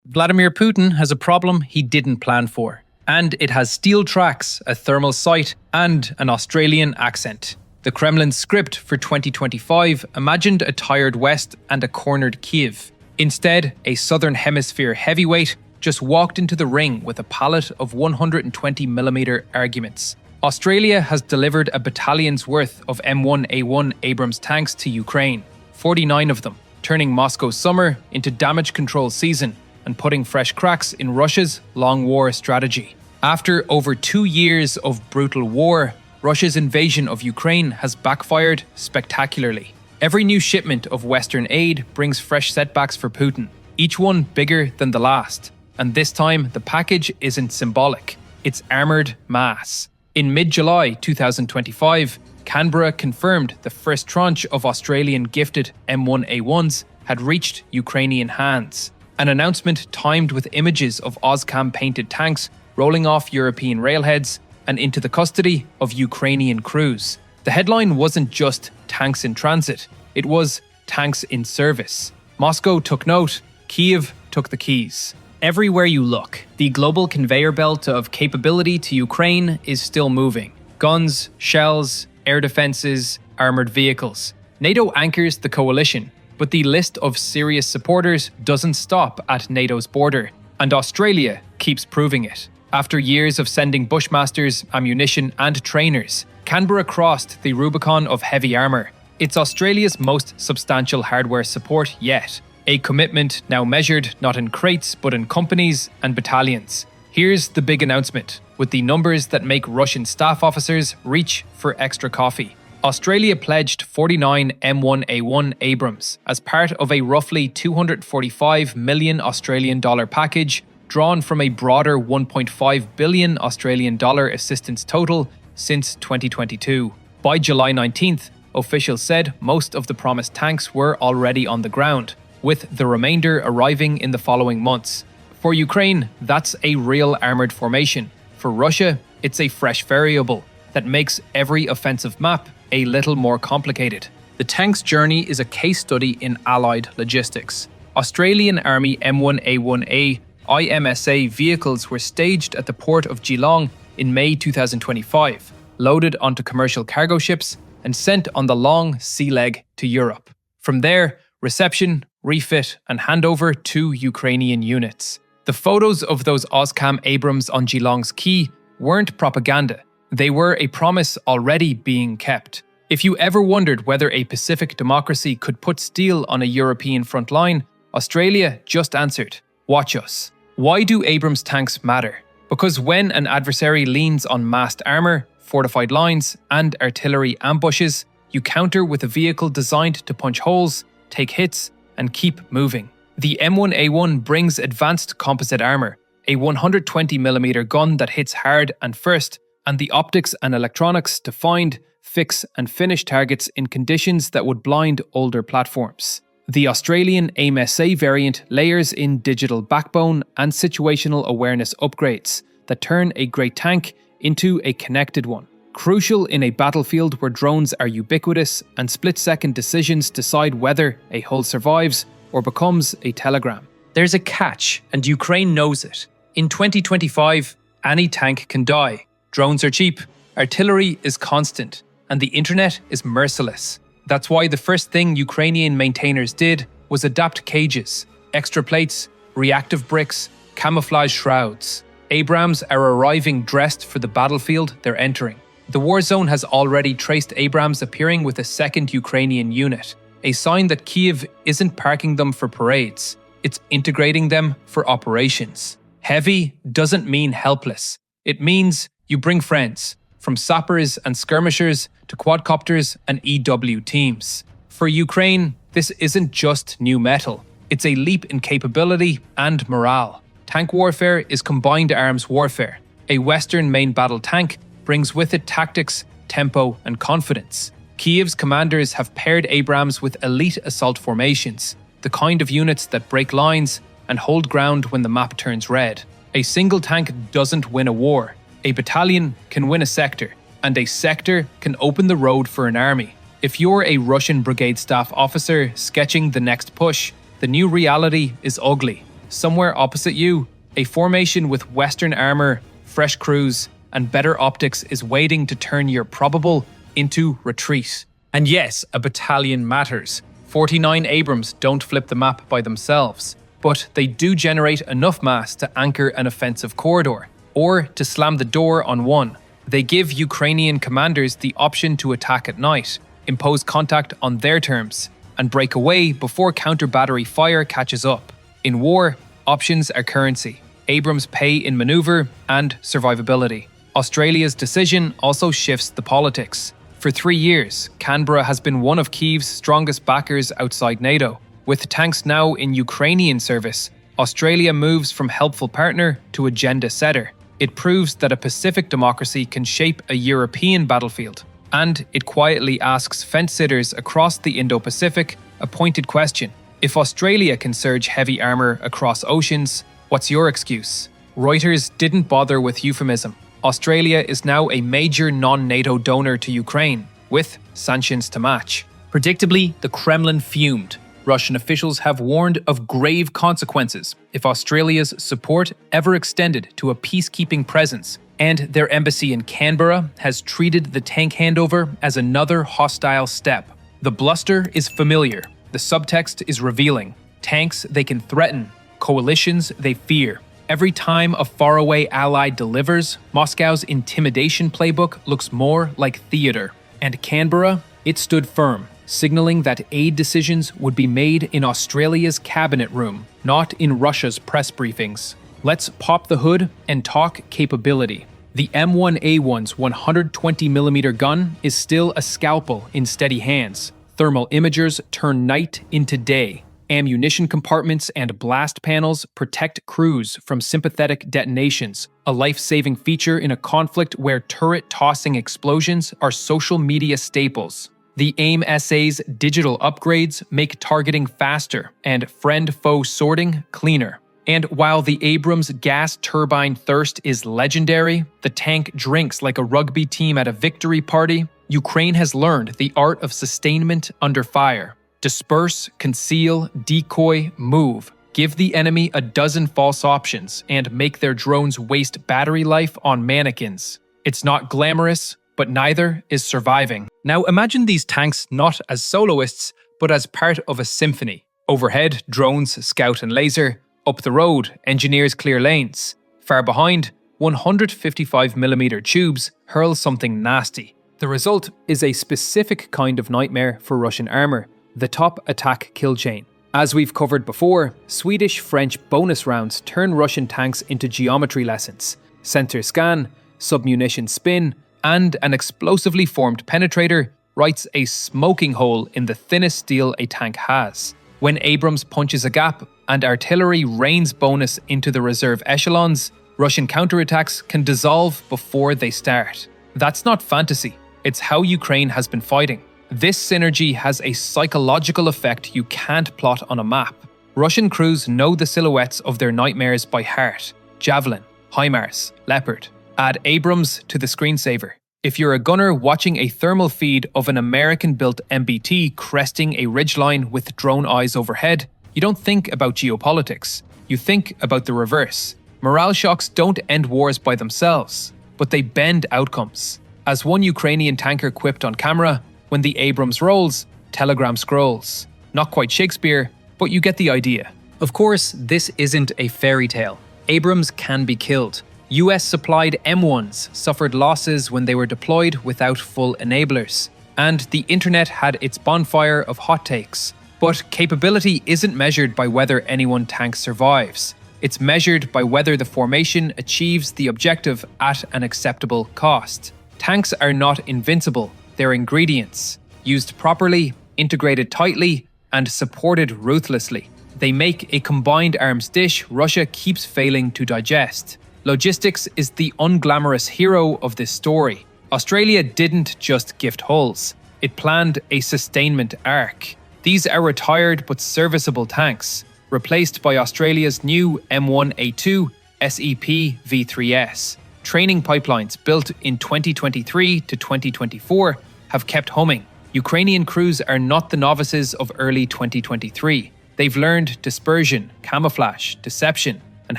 Vladimir Putin has a problem he didn't plan for. And it has steel tracks, a thermal sight, and an Australian accent. The Kremlin script for 2025 imagined a tired West and a cornered Kyiv. Instead, a Southern Hemisphere heavyweight just walked into the ring with a palette of 120mm arguments. Australia has delivered a battalion's worth of M1A1 Abrams tanks to Ukraine, 49 of them, turning Moscow's summer into damage control season and putting fresh cracks in Russia's long war strategy. After over 2 years of brutal war, Russia's invasion of Ukraine has backfired spectacularly. Every new shipment of Western aid brings fresh setbacks for Putin, each one bigger than the last. And this time, the package isn't symbolic, it's armoured mass. In mid-July 2025, Canberra confirmed the first tranche of Australian gifted M1A1s had reached Ukrainian hands. An announcement timed with images of Ozcam-painted tanks rolling off European railheads and into the custody of Ukrainian crews. The headline wasn't just tanks in transit, it was tanks in service. Moscow took note, Kyiv took the keys. Everywhere you look, the global conveyor belt of capability to Ukraine is still moving. Guns, shells, air defenses, armoured vehicles. NATO anchors the coalition, but the list of serious supporters doesn't stop at NATO's border, and Australia keeps proving it. After years of sending bushmasters, ammunition and trainers, Canberra crossed the Rubicon of heavy armour. It's Australia's most substantial hardware support yet. A commitment now measured not in crates but in companies and battalions. Here's the big announcement, with the numbers that make Russian staff officers reach for extra coffee. Australia pledged 49 M1A1 Abrams as part of a roughly $245 million Australian dollar package drawn from a broader 1.5 billion Australian dollar assistance total since 2022. By July 19th, officials said most of the promised tanks were already on the ground, with the remainder arriving in the following months. For Ukraine, that's a real armoured formation. For Russia, it's a fresh variable that makes every offensive map a little more complicated. The tank's journey is a case study in allied logistics. Australian Army M1A1A IMSA vehicles were staged at the port of Geelong in May 2025, loaded onto commercial cargo ships and sent on the long sea leg to Europe. From there, reception, refit and handover to Ukrainian units. The photos of those Ozcam Abrams on Geelong's quay weren't propaganda. They were a promise already being kept. If you ever wondered whether a Pacific democracy could put steel on a European front line, Australia just answered, watch us. Why do Abrams tanks matter? Because when an adversary leans on massed armour, fortified lines and artillery ambushes, you counter with a vehicle designed to punch holes, take hits and keep moving. The M1A1 brings advanced composite armour, a 120mm gun that hits hard and first, and the optics and electronics to find, fix and finish targets in conditions that would blind older platforms. The Australian AIM-SA variant layers in digital backbone and situational awareness upgrades that turn a great tank into a connected one. Crucial in a battlefield where drones are ubiquitous and split-second decisions decide whether a hull survives or becomes a telegram. There's a catch, and Ukraine knows it. In 2025, any tank can die. Drones are cheap, artillery is constant, and the internet is merciless. That's why the first thing Ukrainian maintainers did was adapt cages, extra plates, reactive bricks, camouflage shrouds. Abrams are arriving dressed for the battlefield they're entering. The war zone has already traced Abrams appearing with a second Ukrainian unit, a sign that Kyiv isn't parking them for parades, it's integrating them for operations. Heavy doesn't mean helpless. It means you bring friends, from sappers and skirmishers to quadcopters and EW teams. For Ukraine, this isn't just new metal, it's a leap in capability and morale. Tank warfare is combined arms warfare. A Western main battle tank brings with it tactics, tempo and confidence. Kyiv's commanders have paired Abrams with elite assault formations, the kind of units that break lines and hold ground when the map turns red. A single tank doesn't win a war. A battalion can win a sector, and a sector can open the road for an army. If you're a Russian brigade staff officer sketching the next push, the new reality is ugly. somewhere opposite you, a formation with Western armor, fresh crews, and better optics is waiting to turn your probable into retreat. And yes, a battalion matters. 49 Abrams don't flip the map by themselves, but they do generate enough mass to anchor an offensive corridor, or to slam the door on one. They give Ukrainian commanders the option to attack at night, impose contact on their terms, and break away before counter-battery fire catches up. In war, options are currency. Abrams pay in maneuver and survivability. Australia's decision also shifts the politics. For 3 years, Canberra has been one of Kyiv's strongest backers outside NATO. With tanks now in Ukrainian service, Australia moves from helpful partner to agenda setter. It proves that a Pacific democracy can shape a European battlefield. And it quietly asks fence-sitters across the Indo-Pacific a pointed question. If Australia can surge heavy armour across oceans, what's your excuse? Reuters didn't bother with euphemism. Australia is now a major non-NATO donor to Ukraine, with sanctions to match. Predictably, the Kremlin fumed. Russian officials have warned of grave consequences if Australia's support ever extended to a peacekeeping presence, and their embassy in Canberra has treated the tank handover as another hostile step. The bluster is familiar. The subtext is revealing. Tanks they can threaten, coalitions they fear. Every time a faraway ally delivers, Moscow's intimidation playbook looks more like theater. And Canberra, it stood firm, signaling that aid decisions would be made in Australia's cabinet room, not in Russia's press briefings. Let's pop the hood and talk capability. The M1A1's 120mm gun is still a scalpel in steady hands. Thermal imagers turn night into day. Ammunition compartments and blast panels protect crews from sympathetic detonations, a life-saving feature in a conflict where turret-tossing explosions are social media staples. The AIM-SA's digital upgrades make targeting faster and friend-foe sorting cleaner. And while the Abrams gas turbine thirst is legendary, the tank drinks like a rugby team at a victory party, Ukraine has learned the art of sustainment under fire. Disperse, conceal, decoy, move. Give the enemy a dozen false options and make their drones waste battery life on mannequins. It's not glamorous, but neither is surviving. Now imagine these tanks not as soloists, but as part of a symphony. Overhead, drones scout and laser. Up the road, engineers clear lanes. Far behind, 155mm tubes hurl something nasty. The result is a specific kind of nightmare for Russian armour. The top attack kill chain. As we've covered before, Swedish-French bonus rounds turn Russian tanks into geometry lessons. Sensor scan, submunition spin, and an explosively formed penetrator writes a smoking hole in the thinnest steel a tank has. When Abrams punches a gap and artillery rains bonus into the reserve echelons, Russian counterattacks can dissolve before they start. That's not fantasy, it's how Ukraine has been fighting. This synergy has a psychological effect you can't plot on a map. Russian crews know the silhouettes of their nightmares by heart. Javelin, HIMARS, Leopard. Add Abrams to the screensaver. If you're a gunner watching a thermal feed of an American-built MBT cresting a ridgeline with drone eyes overhead, you don't think about geopolitics. You think about the reverse. Morale shocks don't end wars by themselves, but they bend outcomes. As one Ukrainian tanker quipped on camera, when the Abrams rolls, telegram scrolls. Not quite Shakespeare, but you get the idea. Of course, this isn't a fairy tale. Abrams can be killed. US-supplied M1s suffered losses when they were deployed without full enablers. And the internet had its bonfire of hot takes. But capability isn't measured by whether any one tank survives. It's measured by whether the formation achieves the objective at an acceptable cost. Tanks are not invincible. They're ingredients, used properly, integrated tightly, and supported ruthlessly. They make a combined arms dish Russia keeps failing to digest. Logistics is the unglamorous hero of this story. Australia didn't just gift hulls. It planned a sustainment arc. These are retired but serviceable tanks, replaced by Australia's new M1A2 SEP V3S. Training pipelines built in 2023 to 2024 have kept humming. Ukrainian crews are not the novices of early 2023. They've learned dispersion, camouflage, deception, and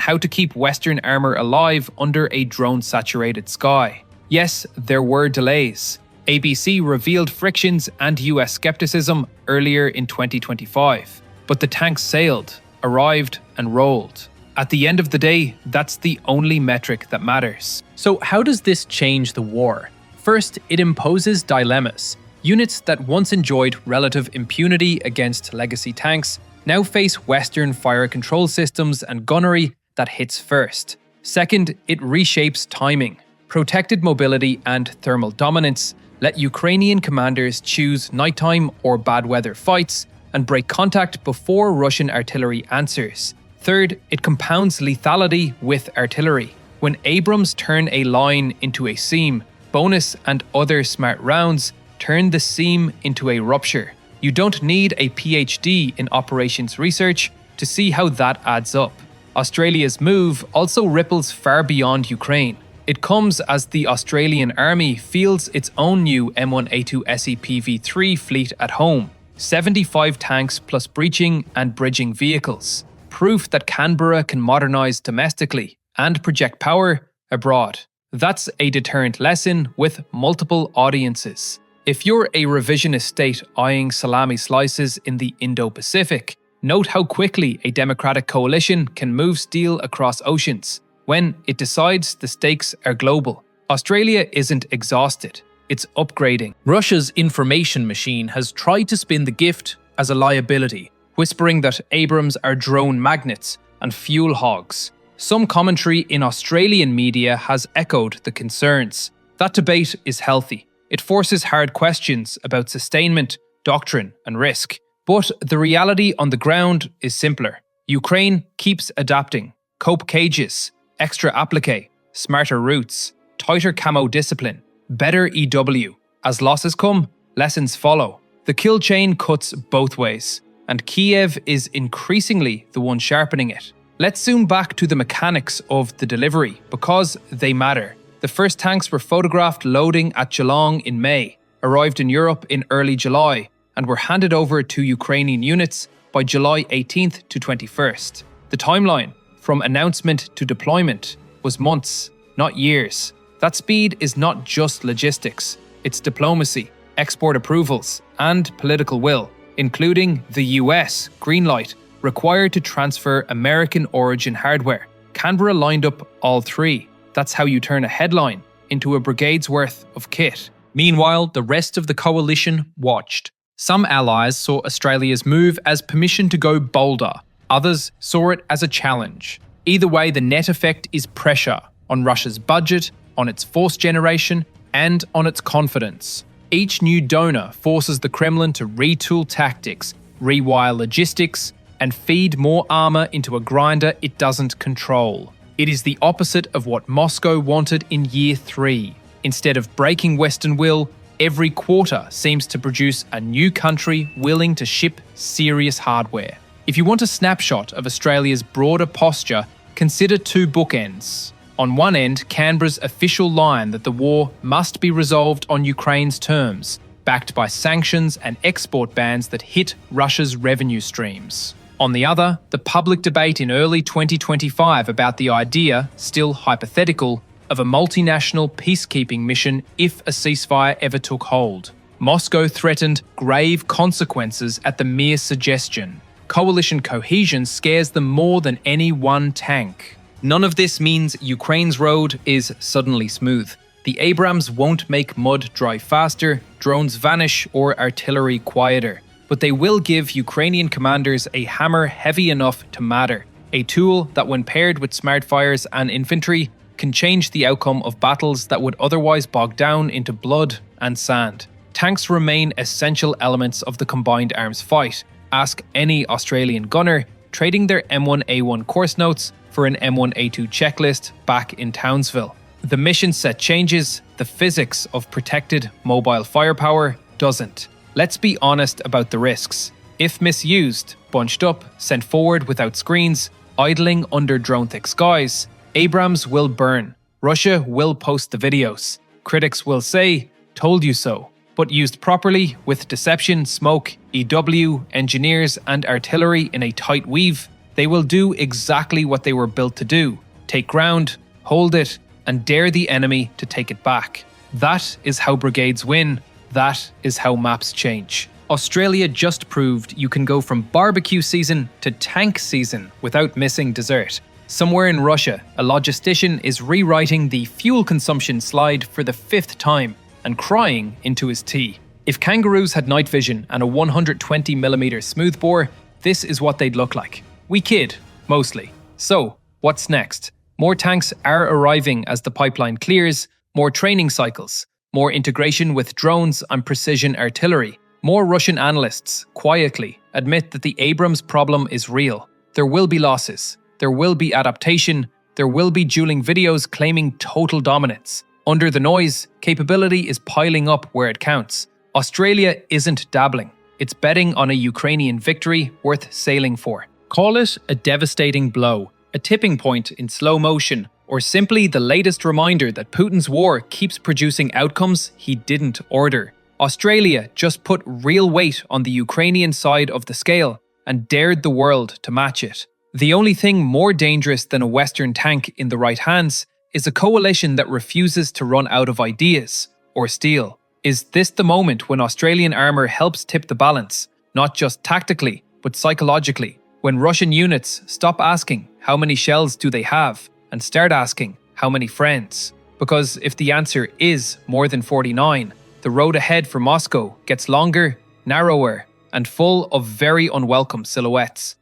how to keep Western armor alive under a drone-saturated sky. Yes, there were delays. ABC revealed frictions and US skepticism earlier in 2025. But the tanks sailed, arrived, and rolled. At the end of the day, that's the only metric that matters. So how does this change the war? First, it imposes dilemmas. Units that once enjoyed relative impunity against legacy tanks now face Western fire control systems and gunnery that hits first. Second, it reshapes timing. Protected mobility and thermal dominance let Ukrainian commanders choose nighttime or bad weather fights and break contact before Russian artillery answers. Third, it compounds lethality with artillery. When Abrams turn a line into a seam, bonus and other smart rounds turn the seam into a rupture. You don't need a PhD in operations research to see how that adds up. Australia's move also ripples far beyond Ukraine. It comes as the Australian Army fields its own new M1A1 SEPV3 fleet at home. 75 tanks plus breaching and bridging vehicles. Proof that Canberra can modernise domestically and project power abroad. That's a deterrent lesson with multiple audiences. If you're a revisionist state eyeing salami slices in the Indo-Pacific, note how quickly a democratic coalition can move steel across oceans when it decides the stakes are global. Australia isn't exhausted. It's upgrading. Russia's information machine has tried to spin the gift as a liability, whispering that Abrams are drone magnets and fuel hogs. Some commentary in Australian media has echoed the concerns. That debate is healthy. It forces hard questions about sustainment, doctrine, and risk. But the reality on the ground is simpler. Ukraine keeps adapting. Cope cages, extra applique, smarter routes, tighter camo discipline, better EW. As losses come, lessons follow. The kill chain cuts both ways, and Kiev is increasingly the one sharpening it. Let's zoom back to the mechanics of the delivery, because they matter. The first tanks were photographed loading at Geelong in May, arrived in Europe in early July, and were handed over to Ukrainian units by July 18th to 21st. The timeline, from announcement to deployment, was months, not years. That speed is not just logistics, it's diplomacy, export approvals, and political will, including the US green light required to transfer American origin hardware. Canberra lined up all three. That's how you turn a headline into a brigade's worth of kit. Meanwhile, the rest of the coalition watched. Some allies saw Australia's move as permission to go bolder. Others saw it as a challenge. Either way, the net effect is pressure on Russia's budget, on its force generation, and on its confidence. Each new donor forces the Kremlin to retool tactics, rewire logistics, and feed more armor into a grinder it doesn't control. It is the opposite of what Moscow wanted in year 3. Instead of breaking Western will, every quarter seems to produce a new country willing to ship serious hardware. If you want a snapshot of Australia's broader posture, consider two bookends. On one end, Canberra's official line that the war must be resolved on Ukraine's terms, backed by sanctions and export bans that hit Russia's revenue streams. On the other, the public debate in early 2025 about the idea, still hypothetical, of a multinational peacekeeping mission if a ceasefire ever took hold. Moscow threatened grave consequences at the mere suggestion. Coalition cohesion scares them more than any one tank. None of this means Ukraine's road is suddenly smooth. The Abrams won't make mud dry faster, drones vanish, or artillery quieter. But they will give Ukrainian commanders a hammer heavy enough to matter. A tool that, when paired with smart fires and infantry, can change the outcome of battles that would otherwise bog down into blood and sand. Tanks remain essential elements of the combined arms fight. Ask any Australian gunner trading their M1A1 course notes for an M1A2 checklist back in Townsville. The mission set changes, the physics of protected mobile firepower doesn't. Let's be honest about the risks. If misused, bunched up, sent forward without screens, idling under drone-thick skies, Abrams will burn. Russia will post the videos. Critics will say, "Told you so." But used properly, with deception, smoke, EW, engineers and artillery in a tight weave, they will do exactly what they were built to do: take ground, hold it, and dare the enemy to take it back. That is how brigades win. That is how maps change. Australia just proved you can go from barbecue season to tank season without missing dessert. Somewhere in Russia, a logistician is rewriting the fuel consumption slide for the 5th time and crying into his tea. If kangaroos had night vision and a 120mm smoothbore, this is what they'd look like. We kid, mostly. So, what's next? More tanks are arriving as the pipeline clears, more training cycles, more integration with drones and precision artillery. More Russian analysts, quietly, admit that the Abrams problem is real. There will be losses. There will be adaptation. There will be dueling videos claiming total dominance. Under the noise, capability is piling up where it counts. Australia isn't dabbling. It's betting on a Ukrainian victory worth sailing for. Call it a devastating blow, a tipping point in slow motion, or simply the latest reminder that Putin's war keeps producing outcomes he didn't order. Australia just put real weight on the Ukrainian side of the scale and dared the world to match it. The only thing more dangerous than a Western tank in the right hands is a coalition that refuses to run out of ideas or steel. Is this the moment when Australian armour helps tip the balance, not just tactically, but psychologically? When Russian units stop asking how many shells do they have and start asking how many friends? Because if the answer is more than 49, the road ahead for Moscow gets longer, narrower, and full of very unwelcome silhouettes.